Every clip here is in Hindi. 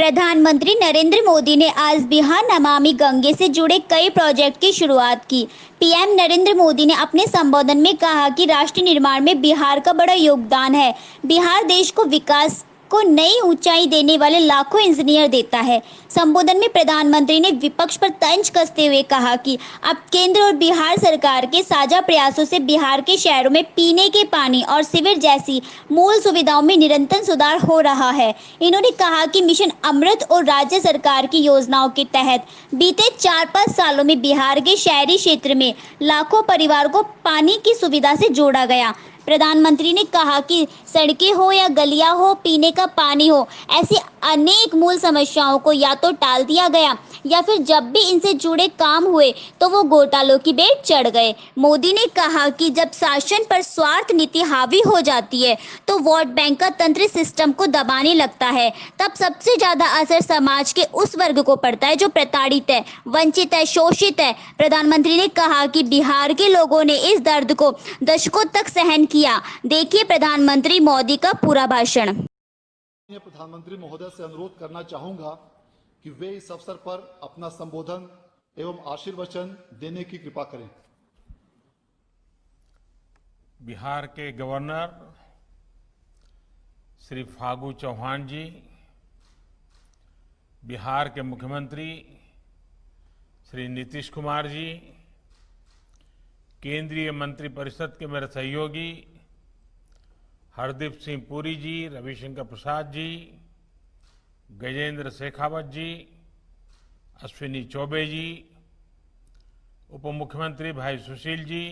प्रधानमंत्री नरेंद्र मोदी ने आज बिहार नमामि गंगे से जुड़े कई प्रोजेक्ट की शुरुआत की। पीएम नरेंद्र मोदी ने अपने संबोधन में कहा कि राष्ट्र निर्माण में बिहार का बड़ा योगदान है। बिहार देश को विकास को नई ऊंचाई देने वाले लाखों इंजीनियर देता है। संबोधन में प्रधानमंत्री ने विपक्ष पर तंज कसते हुए कहा कि अब केंद्र और बिहार सरकार के साझा प्रयासों से बिहार के शहरों में पीने के पानी और सीवर जैसी मूल सुविधाओं में निरंतर सुधार हो रहा है। इन्होंने कहा कि मिशन अमृत और राज्य सरकार की योजनाओं के तहत बीते 4-5 सालों में बिहार के शहरी क्षेत्र में लाखों परिवार को पानी की सुविधा से जोड़ा गया। प्रधानमंत्री ने कहा कि सड़कें हो या गलियां हो, पीने का पानी हो, ऐसी अनेक मूल समस्याओं को या तो टाल दिया गया या फिर जब भी इनसे जुड़े काम हुए तो वो घोटालों की बेट चढ़ गए। मोदी ने कहा कि जब शासन पर स्वार्थ नीति हावी हो जाती है तो वोट बैंक का तंत्र सिस्टम को दबाने लगता है। तब सबसे ज्यादा असर समाज के उस वर्ग को पड़ता है जो प्रताड़ित है, वंचित है, शोषित है। प्रधानमंत्री ने कहा कि बिहार के लोगों ने इस दर्द को दशकों तक सहन किया। देखिए प्रधानमंत्री मोदी का पूरा भाषण। प्रधानमंत्री महोदय से अनुरोध करना चाहूंगा कि वे इस अवसर पर अपना संबोधन एवं आशीर्वचन देने की कृपा करें। बिहार के गवर्नर श्री फागू चौहान जी, बिहार के मुख्यमंत्री श्री नीतीश कुमार जी, केंद्रीय मंत्रिपरिषद के मेरे सहयोगी हरदीप सिंह पुरी जी, रविशंकर प्रसाद जी, गजेंद्र शेखावत जी, अश्विनी चौबे जी, उप मुख्यमंत्री भाई सुशील जी,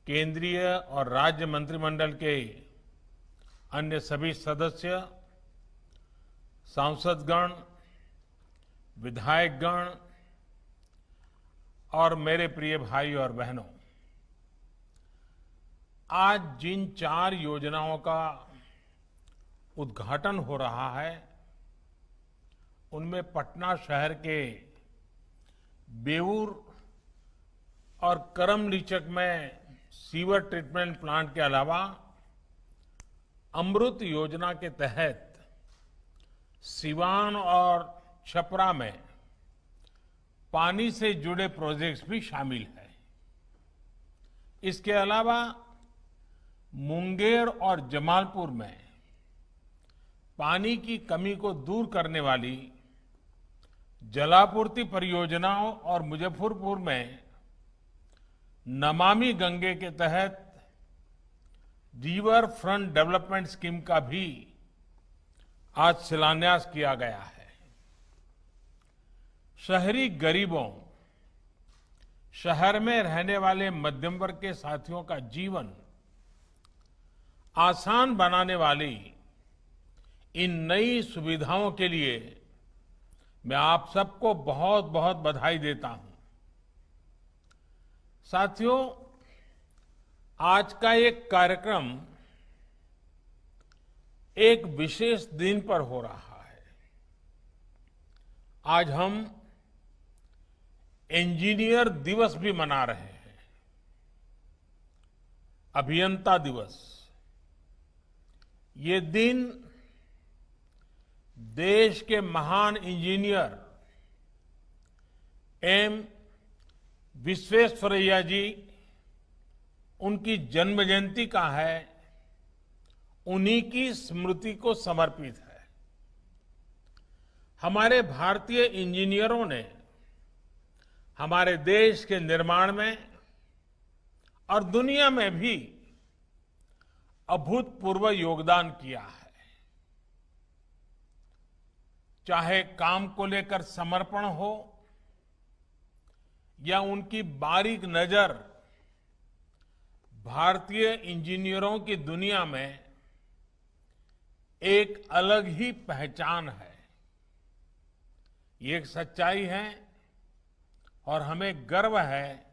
केंद्रीय और राज्य मंत्रिमंडल के अन्य सभी सदस्य, सांसदगण, विधायकगण और मेरे प्रिय भाई और बहनों, आज जिन 4 योजनाओं का उद्घाटन हो रहा है उनमें पटना शहर के बेऊर और करमलीचक में सीवर ट्रीटमेंट प्लांट के अलावा अमृत योजना के तहत सिवान और छपरा में पानी से जुड़े प्रोजेक्ट्स भी शामिल हैं। इसके अलावा मुंगेर और जमालपुर में पानी की कमी को दूर करने वाली जलापूर्ति परियोजनाओं और मुजफ्फरपुर में नमामि गंगे के तहत रिवर फ्रंट डेवलपमेंट स्कीम का भी आज शिलान्यास किया गया है। शहरी गरीबों, शहर में रहने वाले मध्यम वर्ग के साथियों का जीवन आसान बनाने वाली इन नई सुविधाओं के लिए मैं आप सबको बहुत बहुत बधाई देता हूं। साथियों, आज का एक कार्यक्रम एक विशेष दिन पर हो रहा है। आज हम इंजीनियर दिवस भी मना रहे हैं, अभियंता दिवस। ये दिन देश के महान इंजीनियर एम विश्वेश्वरैया जी, उनकी जन्म जयंती का है, उन्हीं की स्मृति को समर्पित है। हमारे भारतीय इंजीनियरों ने हमारे देश के निर्माण में और दुनिया में भी अभूतपूर्व योगदान किया है। चाहे काम को लेकर समर्पण हो या उनकी बारीक नजर भारतीय इंजीनियरों की दुनिया में एक अलग ही पहचान है। ये एक सच्चाई है और हमें गर्व है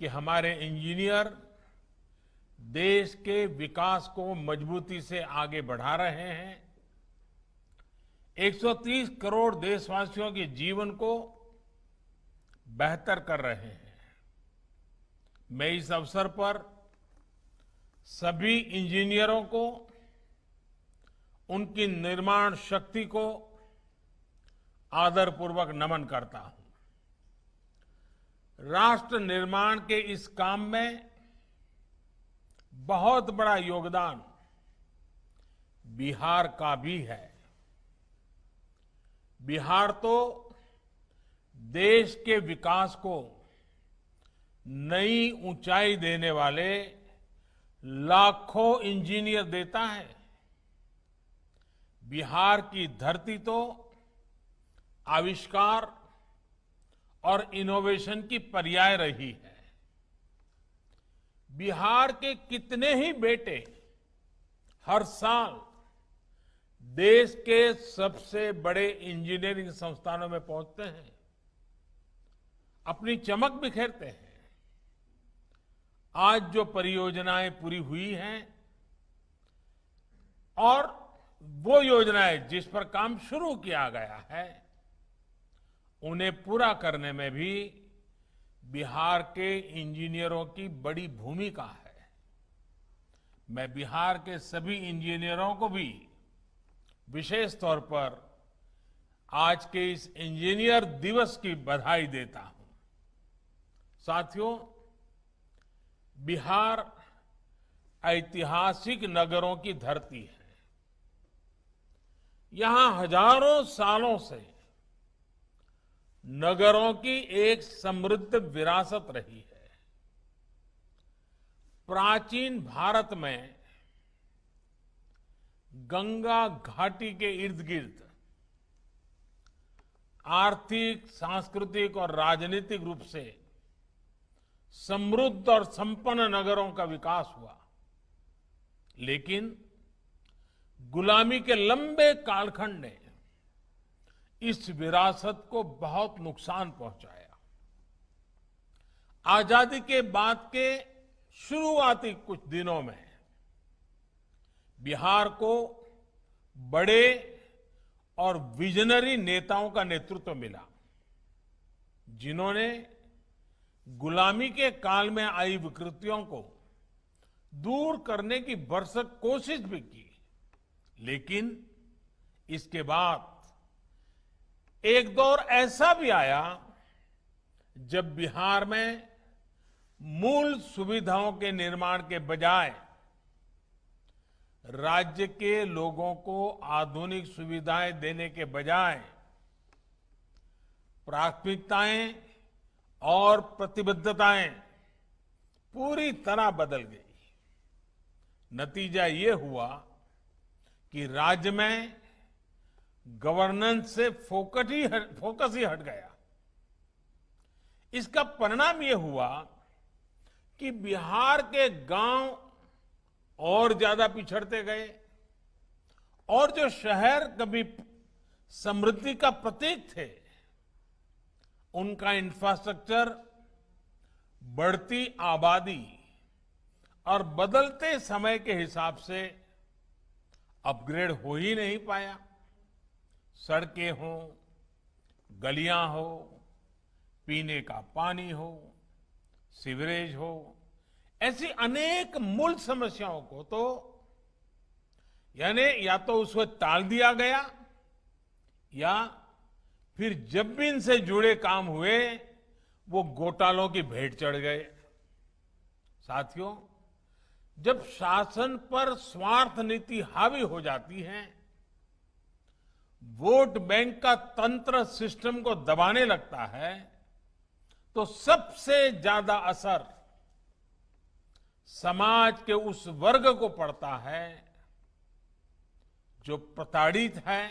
कि हमारे इंजीनियर देश के विकास को मजबूती से आगे बढ़ा रहे हैं। 130 करोड़ देशवासियों के जीवन को बेहतर कर रहे हैं। मैं इस अवसर पर सभी इंजीनियरों को उनकी निर्माण शक्ति को आदरपूर्वक नमन करता हूं। राष्ट्र निर्माण के इस काम में बहुत बड़ा योगदान बिहार का भी है। बिहार तो देश के विकास को नई ऊंचाई देने वाले लाखों इंजीनियर देता है। बिहार की धरती तो आविष्कार और इनोवेशन की पर्याय रही है। बिहार के कितने ही बेटे हर साल देश के सबसे बड़े इंजीनियरिंग संस्थानों में पहुंचते हैं, अपनी चमक बिखेरते हैं। आज जो परियोजनाएं पूरी हुई हैं और वो योजनाएं जिस पर काम शुरू किया गया है, उन्हें पूरा करने में भी बिहार के इंजीनियरों की बड़ी भूमिका है। मैं बिहार के सभी इंजीनियरों को भी विशेष तौर पर आज के इस इंजीनियर दिवस की बधाई देता हूं। साथियों, बिहार ऐतिहासिक नगरों की धरती है। यहां हजारों सालों से नगरों की एक समृद्ध विरासत रही है। प्राचीन भारत में गंगा घाटी के इर्द गिर्द आर्थिक, सांस्कृतिक और राजनीतिक रूप से समृद्ध और संपन्न नगरों का विकास हुआ, लेकिन गुलामी के लंबे कालखंड ने इस विरासत को बहुत नुकसान पहुंचाया। आजादी के बाद के शुरुआती कुछ दिनों में बिहार को बड़े और विजनरी नेताओं का नेतृत्व मिला, जिन्होंने गुलामी के काल में आई विकृतियों को दूर करने की भरसक कोशिश भी की। लेकिन इसके बाद एक दौर ऐसा भी आया जब बिहार में मूल सुविधाओं के निर्माण के बजाय राज्य के लोगों को आधुनिक सुविधाएं देने के बजाय प्राथमिकताएं और प्रतिबद्धताएं पूरी तरह बदल गई। नतीजा ये हुआ कि राज्य में गवर्नेंस से फोकस ही हट गया। इसका परिणाम ये हुआ कि बिहार के गांव और ज्यादा पिछड़ते गए और जो शहर कभी समृद्धि का प्रतीक थे, उनका इंफ्रास्ट्रक्चर बढ़ती आबादी और बदलते समय के हिसाब से अपग्रेड हो ही नहीं पाया। सड़कें हो, गलियां हो, पीने का पानी हो, सीवरेज हो, ऐसी अनेक मूल समस्याओं को तो यानी या तो उसको टाल दिया गया या फिर जब भी इनसे जुड़े काम हुए वो घोटालों की भेंट चढ़ गए। साथियों, जब शासन पर स्वार्थ नीति हावी हो जाती है, वोट बैंक का तंत्र सिस्टम को दबाने लगता है, तो सबसे ज्यादा असर समाज के उस वर्ग को पड़ता है जो प्रताड़ित है,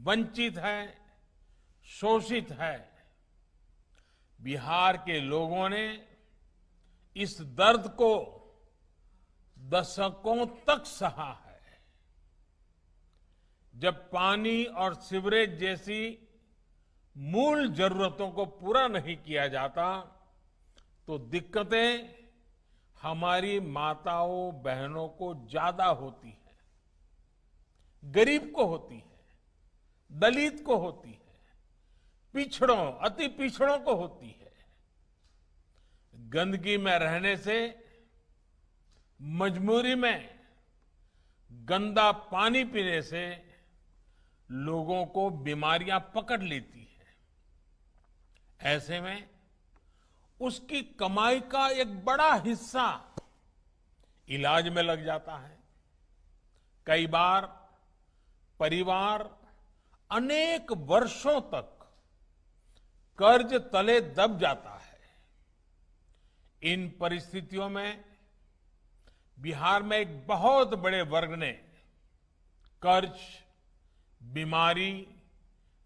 वंचित है, शोषित है। बिहार के लोगों ने इस दर्द को दशकों तक सहा है। जब पानी और सीवरेज जैसी मूल जरूरतों को पूरा नहीं किया जाता तो दिक्कतें हमारी माताओं बहनों को ज्यादा होती है, गरीब को होती है, दलित को होती है, पिछड़ों, अति पिछड़ों को होती है। गंदगी में रहने से मजबूरी में गंदा पानी पीने से लोगों को बीमारियां पकड़ लेती है। ऐसे में उसकी कमाई का एक बड़ा हिस्सा इलाज में लग जाता है। कई बार परिवार अनेक वर्षों तक कर्ज तले दब जाता है। इन परिस्थितियों में बिहार में एक बहुत बड़े वर्ग ने कर्ज, बीमारी,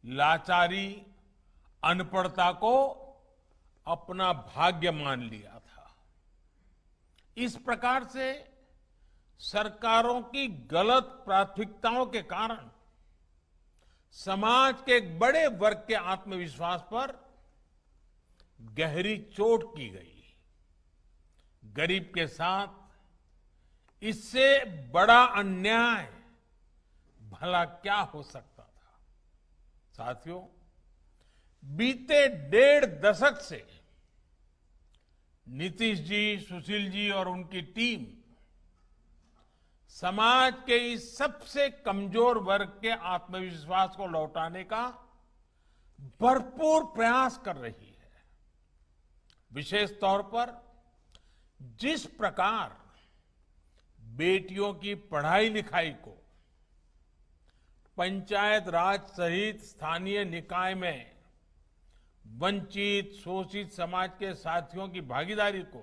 लाचारी, अनपढ़ता को अपना भाग्य मान लिया था। इस प्रकार से सरकारों की गलत प्राथमिकताओं के कारण समाज के एक बड़े वर्ग के आत्मविश्वास पर गहरी चोट की गई। गरीब के साथ इससे बड़ा अन्याय भला क्या हो सकता था। साथियों, बीते 1.5 दशक से नीतीश जी, सुशील जी और उनकी टीम समाज के इस सबसे कमजोर वर्ग के आत्मविश्वास को लौटाने का भरपूर प्रयास कर रही है। विशेष तौर पर जिस प्रकार बेटियों की पढ़ाई लिखाई को पंचायत राज सहित स्थानीय निकाय में वंचित, शोषित समाज के साथियों की भागीदारी को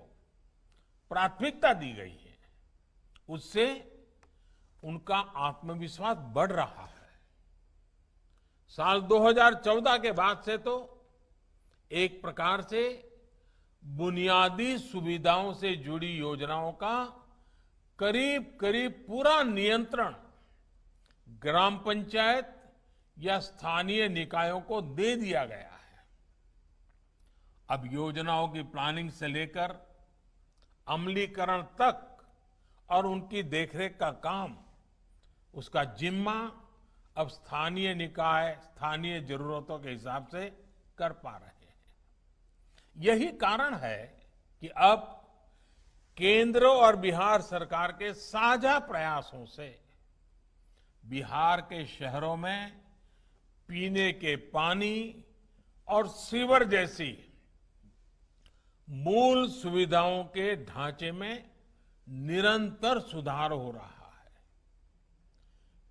प्राथमिकता दी गई है, उससे उनका आत्मविश्वास बढ़ रहा है। साल 2014 के बाद से तो एक प्रकार से बुनियादी सुविधाओं से जुड़ी योजनाओं का करीब करीब पूरा नियंत्रण ग्राम पंचायत या स्थानीय निकायों को दे दिया गया है। अब योजनाओं की प्लानिंग से लेकर अमलीकरण तक और उनकी देखरेख का काम, उसका जिम्मा अब स्थानीय निकाय स्थानीय जरूरतों के हिसाब से कर पा रहे हैं। यही कारण है कि अब केंद्र और बिहार सरकार के साझा प्रयासों से बिहार के शहरों में पीने के पानी और सीवर जैसी मूल सुविधाओं के ढांचे में निरंतर सुधार हो रहा है।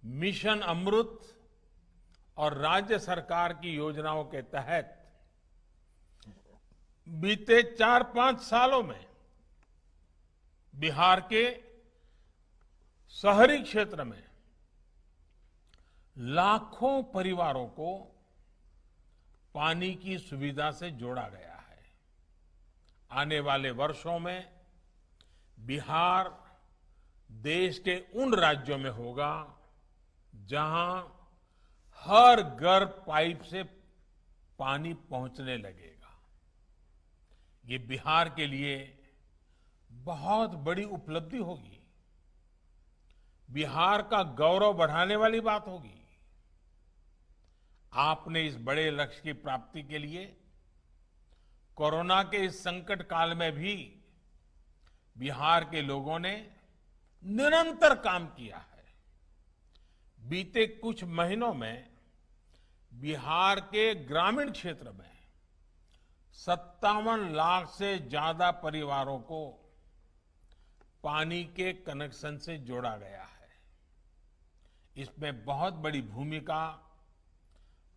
मिशन अमृत और राज्य सरकार की योजनाओं के तहत बीते 4-5 सालों में बिहार के शहरी क्षेत्र में लाखों परिवारों को पानी की सुविधा से जोड़ा गया है। आने वाले वर्षों में बिहार देश के उन राज्यों में होगा जहां हर घर पाइप से पानी पहुंचने लगेगा। ये बिहार के लिए बहुत बड़ी उपलब्धि होगी, बिहार का गौरव बढ़ाने वाली बात होगी। आपने इस बड़े लक्ष्य की प्राप्ति के लिए कोरोना के इस संकट काल में भी बिहार के लोगों ने निरंतर काम किया है। बीते कुछ महीनों में बिहार के ग्रामीण क्षेत्र में 57 लाख से ज्यादा परिवारों को पानी के कनेक्शन से जोड़ा गया है। इसमें बहुत बड़ी भूमिका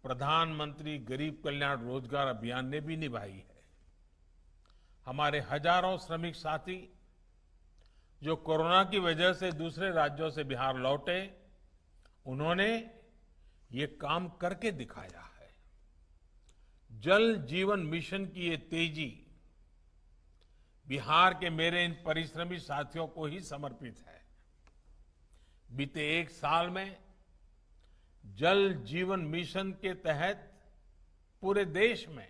प्रधानमंत्री गरीब कल्याण रोजगार अभियान ने भी निभाई है। हमारे हजारों श्रमिक साथी जो कोरोना की वजह से दूसरे राज्यों से बिहार लौटे, उन्होंने ये काम करके दिखाया है। जल जीवन मिशन की ये तेजी बिहार के मेरे इन परिश्रमी साथियों को ही समर्पित है। बीते 1 साल में जल जीवन मिशन के तहत पूरे देश में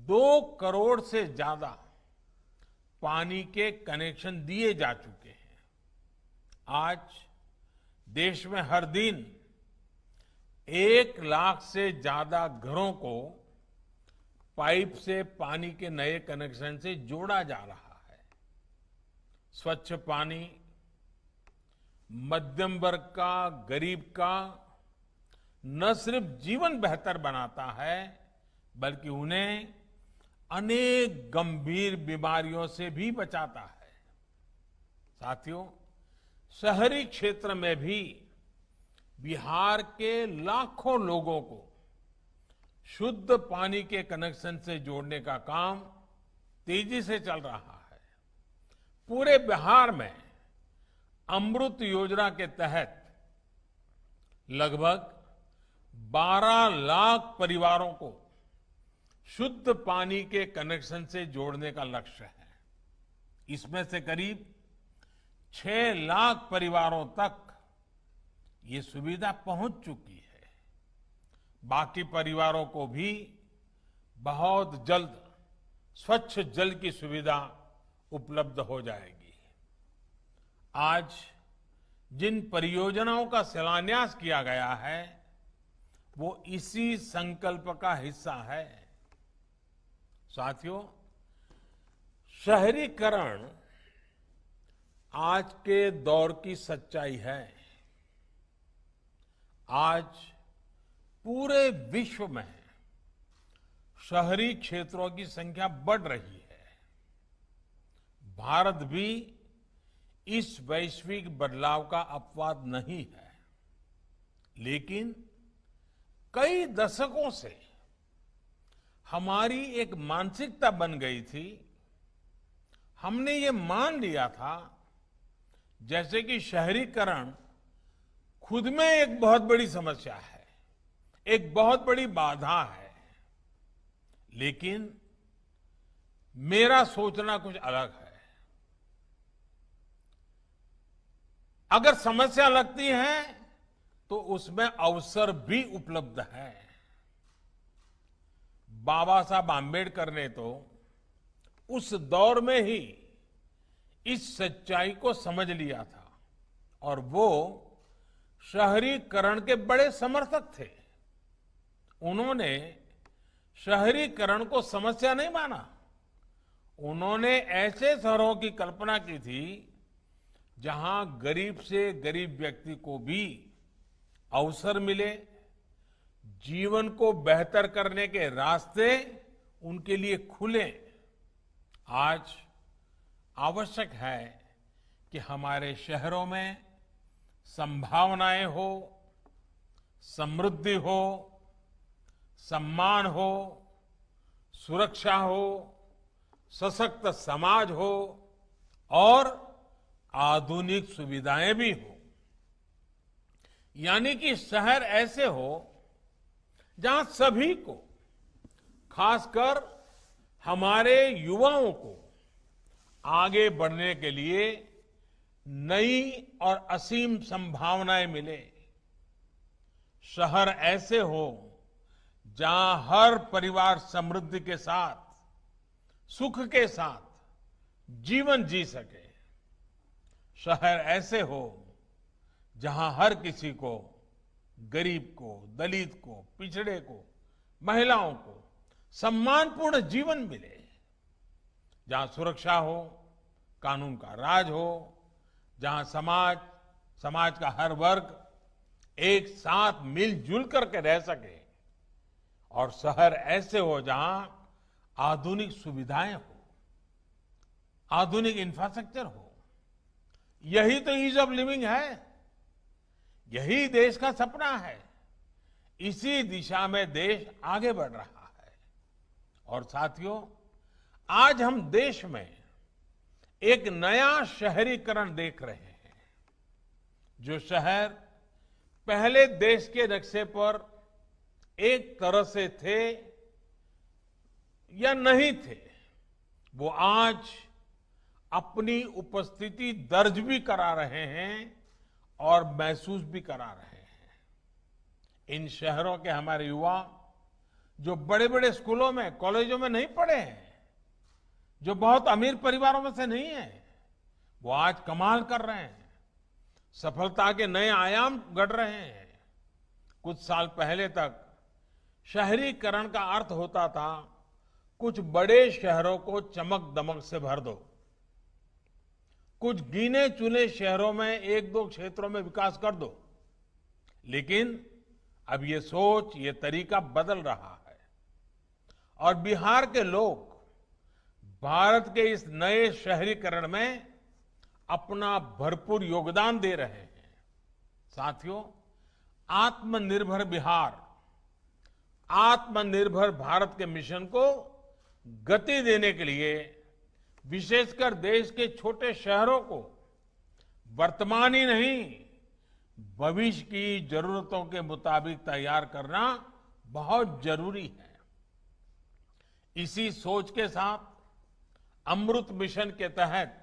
2 करोड़ से ज्यादा पानी के कनेक्शन दिए जा चुके हैं। आज देश में हर दिन 1 लाख से ज्यादा घरों को पाइप से पानी के नए कनेक्शन से जोड़ा जा रहा है। स्वच्छ पानी, मध्यम वर्ग का, गरीब का न सिर्फ जीवन बेहतर बनाता है, बल्कि उन्हें अनेक गंभीर बीमारियों से भी बचाता है। साथियों, शहरी क्षेत्र में भी बिहार के लाखों लोगों को शुद्ध पानी के कनेक्शन से जोड़ने का काम तेजी से चल रहा है। पूरे बिहार में अमृत योजना के तहत लगभग 12 लाख परिवारों को शुद्ध पानी के कनेक्शन से जोड़ने का लक्ष्य है। इसमें से करीब 6 लाख परिवारों तक ये सुविधा पहुंच चुकी है। बाकी परिवारों को भी बहुत जल्द स्वच्छ जल की सुविधा उपलब्ध हो जाएगी। आज जिन परियोजनाओं का शिलान्यास किया गया है, वो इसी संकल्प का हिस्सा है। साथियों, शहरीकरण आज के दौर की सच्चाई है। आज पूरे विश्व में शहरी क्षेत्रों की संख्या बढ़ रही है। भारत भी इस वैश्विक बदलाव का अपवाद नहीं है, लेकिन कई दशकों से हमारी एक मानसिकता बन गई थी। हमने ये मान लिया था जैसे कि शहरीकरण खुद में एक बहुत बड़ी समस्या है, एक बहुत बड़ी बाधा है। लेकिन मेरा सोचना कुछ अलग है। अगर समस्या लगती है तो उसमें अवसर भी उपलब्ध है। बाबा साहब आम्बेडकर ने तो उस दौर में ही इस सच्चाई को समझ लिया था और वो शहरीकरण के बड़े समर्थक थे। उन्होंने शहरीकरण को समस्या नहीं माना। उन्होंने ऐसे शहरों की कल्पना की थी जहां गरीब से गरीब व्यक्ति को भी अवसर मिले, जीवन को बेहतर करने के रास्ते उनके लिए खुले। आज आवश्यक है कि हमारे शहरों में संभावनाएं हो, समृद्धि हो, सम्मान हो, सुरक्षा हो, सशक्त समाज हो और आधुनिक सुविधाएं भी हो। यानी कि शहर ऐसे हो जहां सभी को, खासकर हमारे युवाओं को आगे बढ़ने के लिए नई और असीम संभावनाएं मिले। शहर ऐसे हो जहां हर परिवार समृद्धि के साथ, सुख के साथ जीवन जी सके। शहर ऐसे हो जहां हर किसी को, गरीब को, दलित को, पिछड़े को, महिलाओं को सम्मानपूर्ण जीवन मिले। जहां सुरक्षा हो, कानून का राज हो, जहां समाज का हर वर्ग एक साथ मिलजुल करके रह सके। और शहर ऐसे हो जहां आधुनिक सुविधाएं हो, आधुनिक इंफ्रास्ट्रक्चर हो। यही तो ईज ऑफ लिविंग है, यही देश का सपना है। इसी दिशा में देश आगे बढ़ रहा है। और साथियों, आज हम देश में एक नया शहरीकरण देख रहे हैं। जो शहर पहले देश के नक्शे पर एक तरह से थे या नहीं थे, वो आज अपनी उपस्थिति दर्ज भी करा रहे हैं और महसूस भी करा रहे हैं। इन शहरों के हमारे युवा जो बड़े बड़े स्कूलों में, कॉलेजों में नहीं पढ़े हैं, जो बहुत अमीर परिवारों में से नहीं है, वो आज कमाल कर रहे हैं, सफलता के नए आयाम गढ़ रहे हैं। कुछ साल पहले तक शहरीकरण का अर्थ होता था कुछ बड़े शहरों को चमक दमक से भर दो। कुछ गिने चुने शहरों में एक दो क्षेत्रों में विकास कर दो, लेकिन अब ये सोच, ये तरीका बदल रहा है और बिहार के लोग भारत के इस नए शहरीकरण में अपना भरपूर योगदान दे रहे हैं। साथियों, आत्मनिर्भर बिहार, आत्मनिर्भर भारत के मिशन को गति देने के लिए विशेषकर देश के छोटे शहरों को वर्तमान ही नहीं, भविष्य की जरूरतों के मुताबिक तैयार करना बहुत जरूरी है। इसी सोच के साथ अमृत मिशन के तहत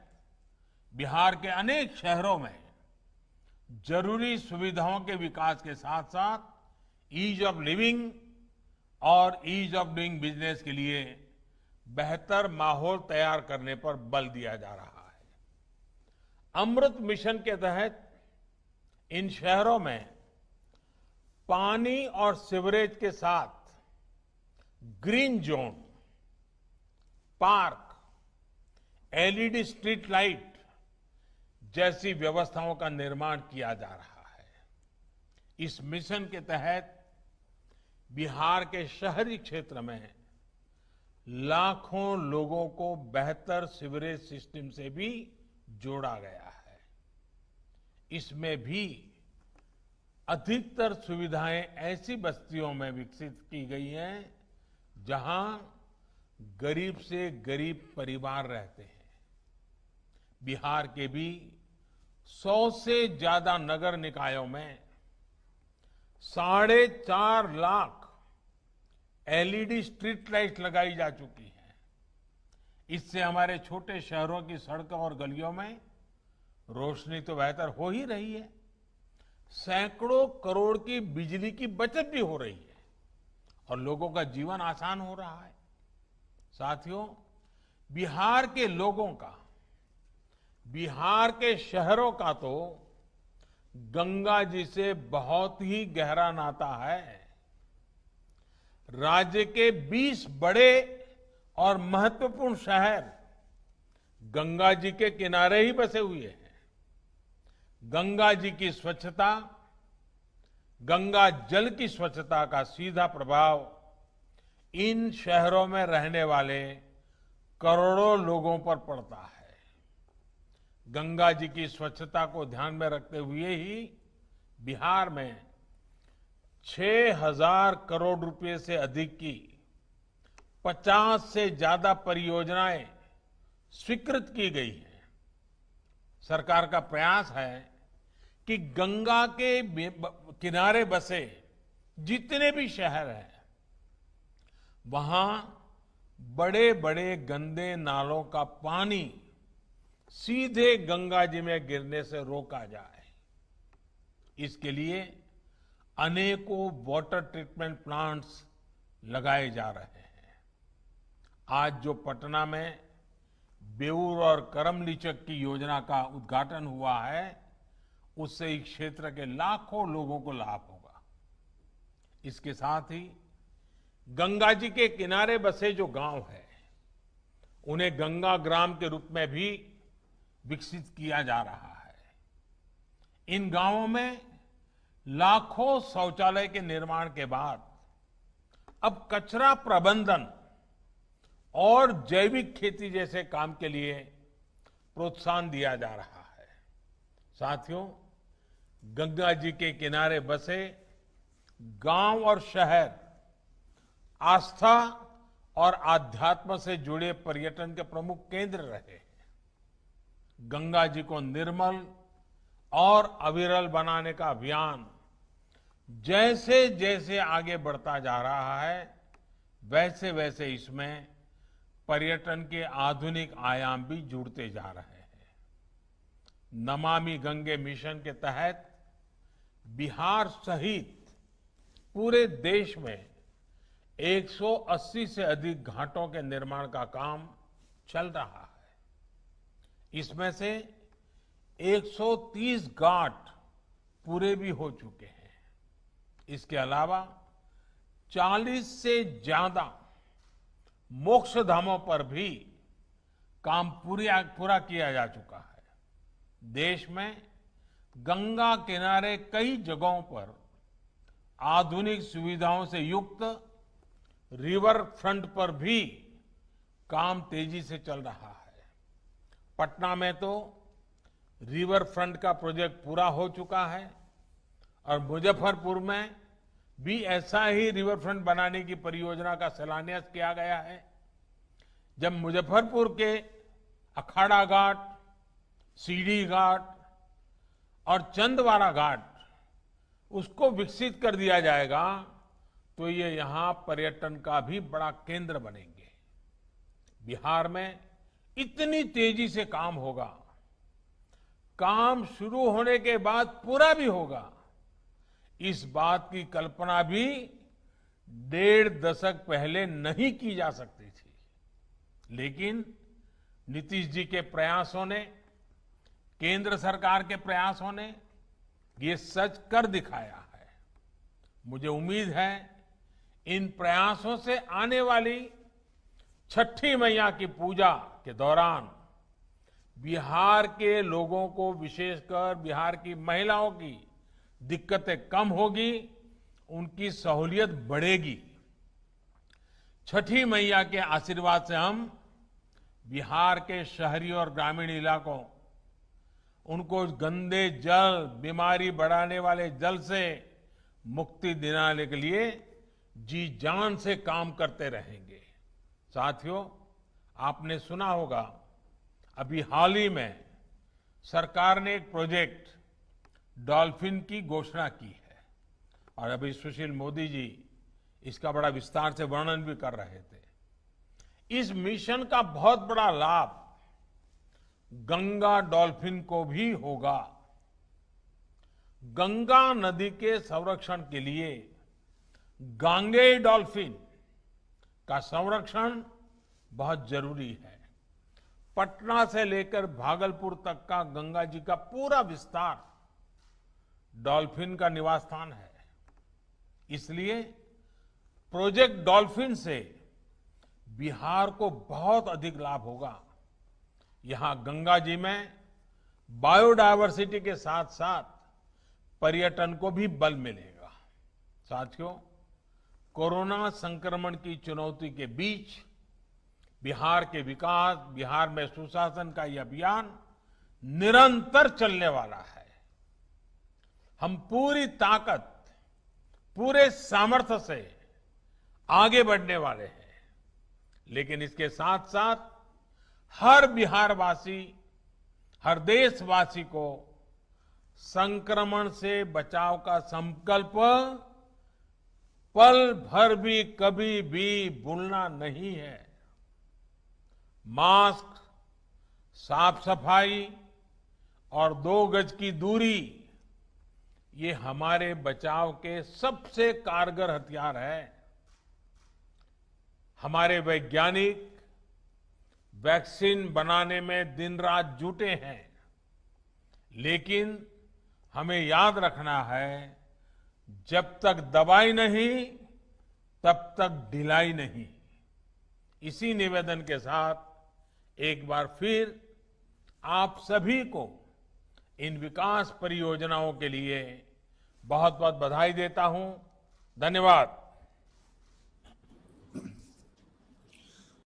बिहार के अनेक शहरों में जरूरी सुविधाओं के विकास के साथ साथ ईज ऑफ लिविंग और ईज ऑफ डूइंग बिजनेस के लिए बेहतर माहौल तैयार करने पर बल दिया जा रहा है। अमृत मिशन के तहत इन शहरों में पानी और सीवरेज के साथ green zone, park, LED street light जैसी व्यवस्थाओं का निर्माण किया जा रहा है। इस मिशन के तहत बिहार के शहरी क्षेत्र में लाखों लोगों को बेहतर सीवरेज सिस्टम से भी जोड़ा गया है। इसमें भी अधिकतर सुविधाएं ऐसी बस्तियों में विकसित की गई हैं जहां गरीब से गरीब परिवार रहते हैं। बिहार के भी 100 से ज्यादा नगर निकायों में 4.5 लाख एलईडी स्ट्रीट लाइट लगाई जा चुकी है। इससे हमारे छोटे शहरों की सड़कों और गलियों में रोशनी तो बेहतर हो ही रही है, सैकड़ों करोड़ की बिजली की बचत भी हो रही है और लोगों का जीवन आसान हो रहा है। साथियों, बिहार के लोगों का, बिहार के शहरों का तो गंगा जी से बहुत ही गहरा नाता है। राज्य के 20 बड़े और महत्वपूर्ण शहर गंगा जी के किनारे ही बसे हुए हैं। गंगा जी की स्वच्छता, गंगा जल की स्वच्छता का सीधा प्रभाव इन शहरों में रहने वाले करोड़ों लोगों पर पड़ता है। गंगा जी की स्वच्छता को ध्यान में रखते हुए ही बिहार में 6,000 करोड़ रुपए से अधिक की 50 से ज्यादा परियोजनाएं स्वीकृत की गई हैं। सरकार का प्रयास है कि गंगा के किनारे बसे जितने भी शहर हैं, वहां बड़े बड़े गंदे नालों का पानी सीधे गंगा जी में गिरने से रोका जाए। इसके लिए अनेकों वाटर ट्रीटमेंट प्लांट्स लगाए जा रहे हैं। आज जो पटना में बेऊर और करमलीचक की योजना का उद्घाटन हुआ है, उससे इस क्षेत्र के लाखों लोगों को लाभ होगा। इसके साथ ही गंगा जी के किनारे बसे जो गांव हैं, उन्हें गंगा ग्राम के रूप में भी विकसित किया जा रहा है। इन गांवों में लाखों शौचालय के निर्माण के बाद अब कचरा प्रबंधन और जैविक खेती जैसे काम के लिए प्रोत्साहन दिया जा रहा है। साथियों, गंगा जी के किनारे बसे गांव और शहर आस्था और आध्यात्म से जुड़े पर्यटन के प्रमुख केंद्र रहे हैं। गंगा जी को निर्मल और अविरल बनाने का अभियान जैसे जैसे आगे बढ़ता जा रहा है, वैसे वैसे इसमें पर्यटन के आधुनिक आयाम भी जुड़ते जा रहे हैं। नमामि गंगे मिशन के तहत बिहार सहित पूरे देश में 180 से अधिक घाटों के निर्माण का काम चल रहा है। इसमें से 130 घाट पूरे भी हो चुके हैं। इसके अलावा 40 से ज्यादा मोक्ष धामों पर भी काम पूरा किया जा चुका है। देश में गंगा किनारे कई जगहों पर आधुनिक सुविधाओं से युक्त रिवर फ्रंट पर भी काम तेजी से चल रहा है। पटना में तो रिवर फ्रंट का प्रोजेक्ट पूरा हो चुका है और मुजफ्फरपुर में भी ऐसा ही रिवर फ्रंट बनाने की परियोजना का शिलान्यास किया गया है। जब मुजफ्फरपुर के अखाड़ा घाट, सीढ़ी घाट और चंदवारा घाट उसको विकसित कर दिया जाएगा तो ये यहां पर्यटन का भी बड़ा केंद्र बनेंगे। बिहार में इतनी तेजी से काम होगा, काम शुरू होने के बाद पूरा भी होगा, इस बात की कल्पना भी 1.5 दशक पहले नहीं की जा सकती थी। लेकिन नीतीश जी के प्रयासों ने, केंद्र सरकार के प्रयासों ने ये सच कर दिखाया है। मुझे उम्मीद है इन प्रयासों से आने वाली छठी मैया की पूजा के दौरान बिहार के लोगों को, विशेषकर बिहार की महिलाओं की दिक्कतें कम होगी, उनकी सहूलियत बढ़ेगी। छठी मैया के आशीर्वाद से हम बिहार के शहरी और ग्रामीण इलाकों, उनको गंदे जल, बीमारी बढ़ाने वाले जल से मुक्ति दिलाने के लिए जी जान से काम करते रहेंगे। साथियों, आपने सुना होगा अभी हाल ही में सरकार ने एक प्रोजेक्ट डॉल्फिन की घोषणा की है और अभी सुशील मोदी जी इसका बड़ा विस्तार से वर्णन भी कर रहे थे। इस मिशन का बहुत बड़ा लाभ गंगा डॉल्फिन को भी होगा। गंगा नदी के संरक्षण के लिए गांगेय डॉल्फिन का संरक्षण बहुत जरूरी है। पटना से लेकर भागलपुर तक का गंगा जी का पूरा विस्तार डॉल्फिन का निवास स्थान है। इसलिए प्रोजेक्ट डॉल्फिन से बिहार को बहुत अधिक लाभ होगा। यहां गंगा जी में बायोडायवर्सिटी के साथ साथ पर्यटन को भी बल मिलेगा। साथियों, कोरोना संक्रमण की चुनौती के बीच बिहार के विकास, बिहार में सुशासन का यह अभियान निरंतर चलने वाला है। हम पूरी ताकत, पूरे सामर्थ्य से आगे बढ़ने वाले हैं। लेकिन इसके साथ साथ हर बिहारवासी, हर देशवासी को संक्रमण से बचाव का संकल्प पल भर भी कभी भी भूलना नहीं है। मास्क, साफ सफाई और 2 गज की दूरी, ये हमारे बचाव के सबसे कारगर हथियार है। हमारे वैज्ञानिक वैक्सीन बनाने में दिन रात जुटे हैं, लेकिन हमें याद रखना है, जब तक दवाई नहीं तब तक ढिलाई नहीं। इसी निवेदन के साथ एक बार फिर आप सभी को इन विकास परियोजनाओं के लिए बहुत बहुत बधाई देता हूं। धन्यवाद।